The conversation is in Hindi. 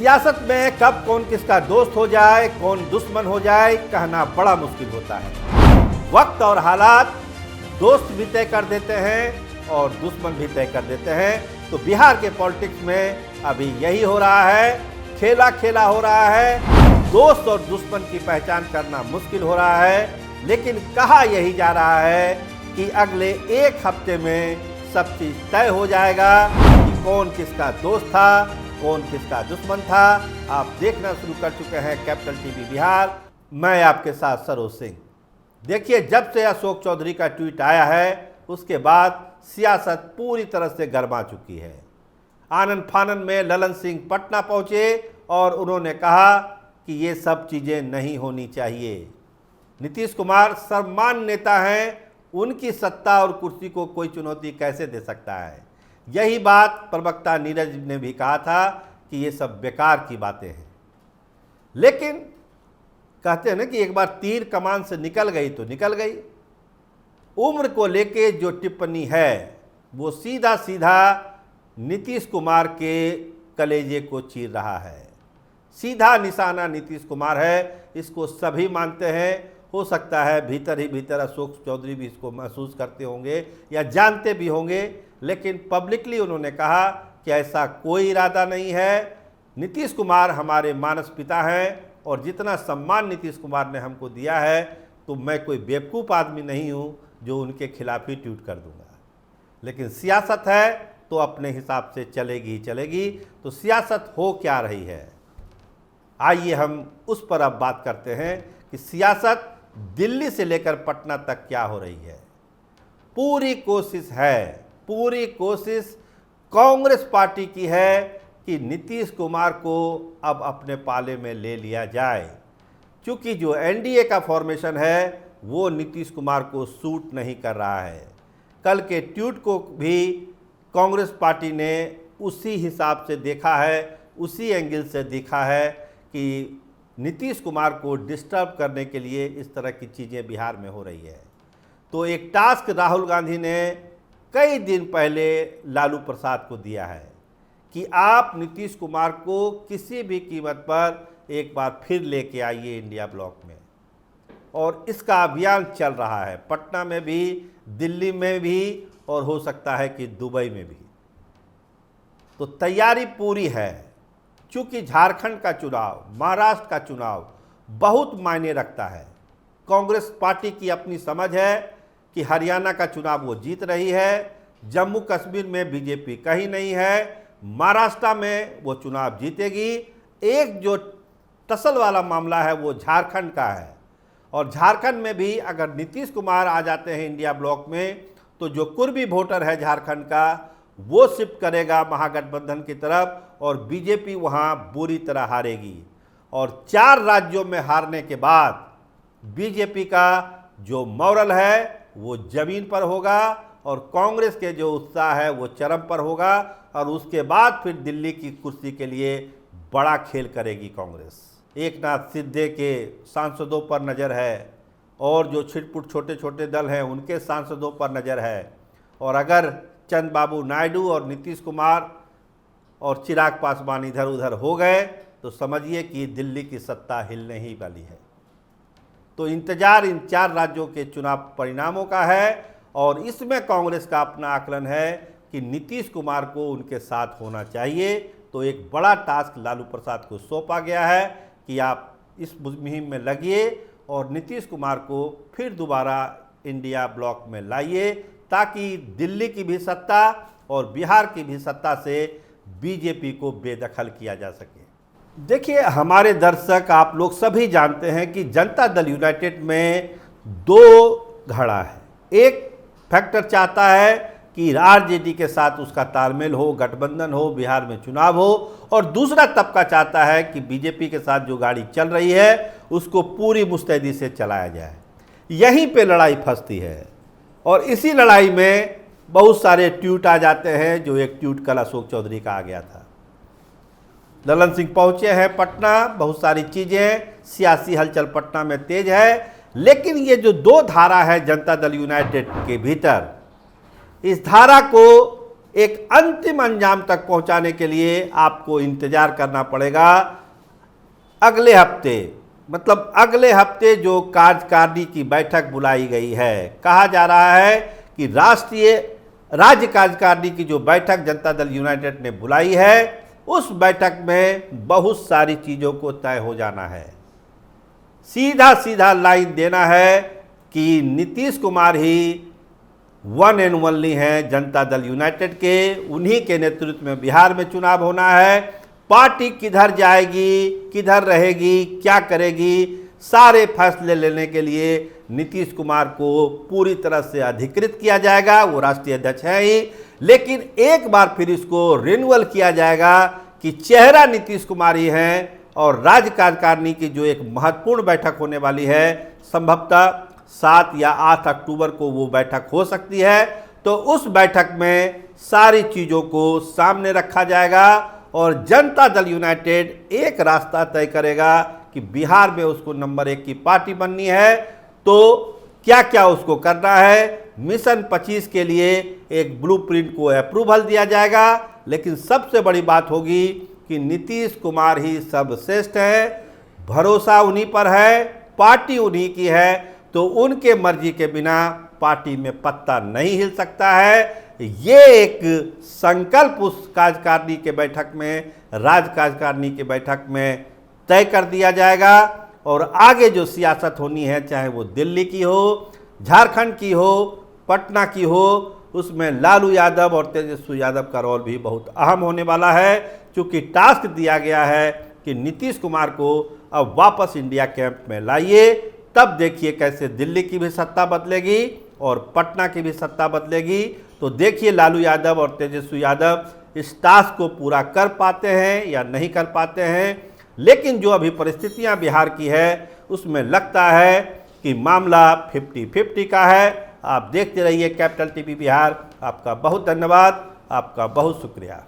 सियासत में कब कौन किसका दोस्त हो जाए, कौन दुश्मन हो जाए, कहना बड़ा मुश्किल होता है। वक्त और हालात दोस्त भी तय कर देते हैं और दुश्मन भी तय कर देते हैं। तो बिहार के पॉलिटिक्स में अभी यही हो रहा है, खेला खेला हो रहा है। दोस्त और दुश्मन की पहचान करना मुश्किल हो रहा है, लेकिन कहा यही जा रहा है कि अगले एक हफ्ते में सब चीज तय हो जाएगा कि कौन किसका दोस्त था, कौन किसका दुश्मन था। आप देखना शुरू कर चुके हैं कैपिटल टीवी बिहार, मैं आपके साथ सरोज सिंह। देखिए, जब से अशोक चौधरी का ट्वीट आया है उसके बाद सियासत पूरी तरह से गरमा चुकी है। आनन फानन में ललन सिंह पटना पहुंचे और उन्होंने कहा कि ये सब चीज़ें नहीं होनी चाहिए। नीतीश कुमार सर्वमान्य नेता हैं, उनकी सत्ता और कुर्सी को कोई चुनौती कैसे दे सकता है। यही बात प्रवक्ता नीरज ने भी कहा था कि ये सब बेकार की बातें हैं। लेकिन कहते हैं ना कि एक बार तीर कमान से निकल गई तो निकल गई। उम्र को लेके जो टिप्पणी है वो सीधा सीधा नीतीश कुमार के कलेजे को चीर रहा है। सीधा निशाना नीतीश कुमार है, इसको सभी मानते हैं। हो सकता है भीतर ही भीतर अशोक चौधरी भी इसको महसूस करते होंगे या जानते भी होंगे, लेकिन पब्लिकली उन्होंने कहा कि ऐसा कोई इरादा नहीं है। नीतीश कुमार हमारे मानस पिता हैं और जितना सम्मान नीतीश कुमार ने हमको दिया है, तो मैं कोई बेवकूफ़ आदमी नहीं हूँ जो उनके खिलाफ ही ट्वीट कर दूंगा। लेकिन सियासत है तो अपने हिसाब से चलेगी ही चलेगी। तो सियासत हो क्या रही है, आइए हम उस पर अब बात करते हैं कि सियासत दिल्ली से लेकर पटना तक क्या हो रही है। पूरी कोशिश कांग्रेस पार्टी की है कि नीतीश कुमार को अब अपने पाले में ले लिया जाए, क्योंकि जो एनडीए का फॉर्मेशन है वो नीतीश कुमार को सूट नहीं कर रहा है। कल के ट्वीट को भी कांग्रेस पार्टी ने उसी हिसाब से देखा है, उसी एंगल से देखा है कि नीतीश कुमार को डिस्टर्ब करने के लिए इस तरह की चीज़ें बिहार में हो रही है। तो एक टास्क राहुल गांधी ने कई दिन पहले लालू प्रसाद को दिया है कि आप नीतीश कुमार को किसी भी कीमत पर एक बार फिर लेके आइए इंडिया ब्लॉक में। और इसका अभियान चल रहा है, पटना में भी, दिल्ली में भी, और हो सकता है कि दुबई में भी। तो तैयारी पूरी है। चूँकि झारखंड का चुनाव, महाराष्ट्र का चुनाव बहुत मायने रखता है। कांग्रेस पार्टी की अपनी समझ है कि हरियाणा का चुनाव वो जीत रही है, जम्मू कश्मीर में बीजेपी कहीं नहीं है, महाराष्ट्र में वो चुनाव जीतेगी। एक जो टसल वाला मामला है वो झारखंड का है, और झारखंड में भी अगर नीतीश कुमार आ जाते हैं इंडिया ब्लॉक में, तो जो कुर्मी वोटर है झारखंड का वो शिफ्ट करेगा महागठबंधन की तरफ और बीजेपी वहाँ बुरी तरह हारेगी। और 4 राज्यों में हारने के बाद बीजेपी का जो मॉरल है वो जमीन पर होगा और कांग्रेस के जो उत्साह है वो चरम पर होगा। और उसके बाद फिर दिल्ली की कुर्सी के लिए बड़ा खेल करेगी कांग्रेस। एकनाथ शिंदे के सांसदों पर नज़र है और जो छिटपुट छोटे छोटे दल हैं उनके सांसदों पर नज़र है। और अगर चंद्रबाबू नायडू और नीतीश कुमार और चिराग पासवान इधर उधर हो गए तो समझिए कि दिल्ली की सत्ता हिलने ही वाली है। तो इंतजार इन 4 राज्यों के चुनाव परिणामों का है, और इसमें कांग्रेस का अपना आकलन है कि नीतीश कुमार को उनके साथ होना चाहिए। तो एक बड़ा टास्क लालू प्रसाद को सौंपा गया है कि आप इस मुहिम में लगिए और नीतीश कुमार को फिर दोबारा इंडिया ब्लॉक में लाइए, ताकि दिल्ली की भी सत्ता और बिहार की भी सत्ता से बीजेपी को बेदखल किया जा सके। देखिए, हमारे दर्शक, आप लोग सभी जानते हैं कि जनता दल यूनाइटेड में 2 घड़ा है। एक फैक्टर चाहता है कि आरजेडी के साथ उसका तालमेल हो, गठबंधन हो, बिहार में चुनाव हो, और दूसरा तबका चाहता है कि बीजेपी के साथ जो गाड़ी चल रही है उसको पूरी मुस्तैदी से चलाया जाए। यहीं पे लड़ाई फंसती है और इसी लड़ाई में बहुत सारे ट्वीट आ जाते हैं। जो एक ट्वीट कल अशोक चौधरी का आ गया था। ललन सिंह पहुंचे हैं पटना, बहुत सारी चीज़ें, सियासी हलचल पटना में तेज है। लेकिन ये जो 2 धारा है जनता दल यूनाइटेड के भीतर, इस धारा को एक अंतिम अंजाम तक पहुंचाने के लिए आपको इंतजार करना पड़ेगा। अगले हफ्ते, मतलब अगले हफ्ते जो कार्यकारिणी की बैठक बुलाई गई है, कहा जा रहा है कि राज्य कार्यकारिणी की जो बैठक जनता दल यूनाइटेड ने बुलाई है, उस बैठक में बहुत सारी चीज़ों को तय हो जाना है। सीधा सीधा लाइन देना है कि नीतीश कुमार ही वन एंड ओनली हैं जनता दल यूनाइटेड के, उन्हीं के नेतृत्व में बिहार में चुनाव होना है। पार्टी किधर जाएगी, किधर रहेगी, क्या करेगी, सारे फैसले लेने के लिए नीतीश कुमार को पूरी तरह से अधिकृत किया जाएगा। वो राष्ट्रीय अध्यक्ष हैं ही, लेकिन एक बार फिर इसको रिन्यूअल किया जाएगा कि चेहरा नीतीश कुमार ही हैं। और राज्य कार्यकारिणी की जो एक महत्वपूर्ण बैठक होने वाली है, संभवतः 7 या 8 अक्टूबर को वो बैठक हो सकती है। तो उस बैठक में सारी चीज़ों को सामने रखा जाएगा और जनता दल यूनाइटेड एक रास्ता तय करेगा कि बिहार में उसको नंबर 1 की पार्टी बननी है। तो क्या क्या उसको करना है, मिशन 25 के लिए एक ब्लूप्रिंट को अप्रूवल दिया जाएगा। लेकिन सबसे बड़ी बात होगी कि नीतीश कुमार ही सर्वश्रेष्ठ है, भरोसा उन्हीं पर है, पार्टी उन्हीं की है। तो उनके मर्जी के बिना पार्टी में पत्ता नहीं हिल सकता है। ये एक संकल्प उस कार्यकारिणी के बैठक में, राज्य कार्यकारिणी के बैठक में तय कर दिया जाएगा। और आगे जो सियासत होनी है, चाहे वो दिल्ली की हो, झारखंड की हो, पटना की हो, उसमें लालू यादव और तेजस्वी यादव का रोल भी बहुत अहम होने वाला है। क्योंकि टास्क दिया गया है कि नीतीश कुमार को अब वापस इंडिया कैंप में लाइए। तब देखिए कैसे दिल्ली की भी सत्ता बदलेगी और पटना की भी सत्ता बदलेगी। तो देखिए लालू यादव और तेजस्वी यादव इस टास्क को पूरा कर पाते हैं या नहीं कर पाते हैं। लेकिन जो अभी परिस्थितियां बिहार की है, उसमें लगता है कि मामला 50-50 का है। आप देखते रहिए कैपिटल टीवी बिहार। आपका बहुत धन्यवाद, आपका बहुत शुक्रिया।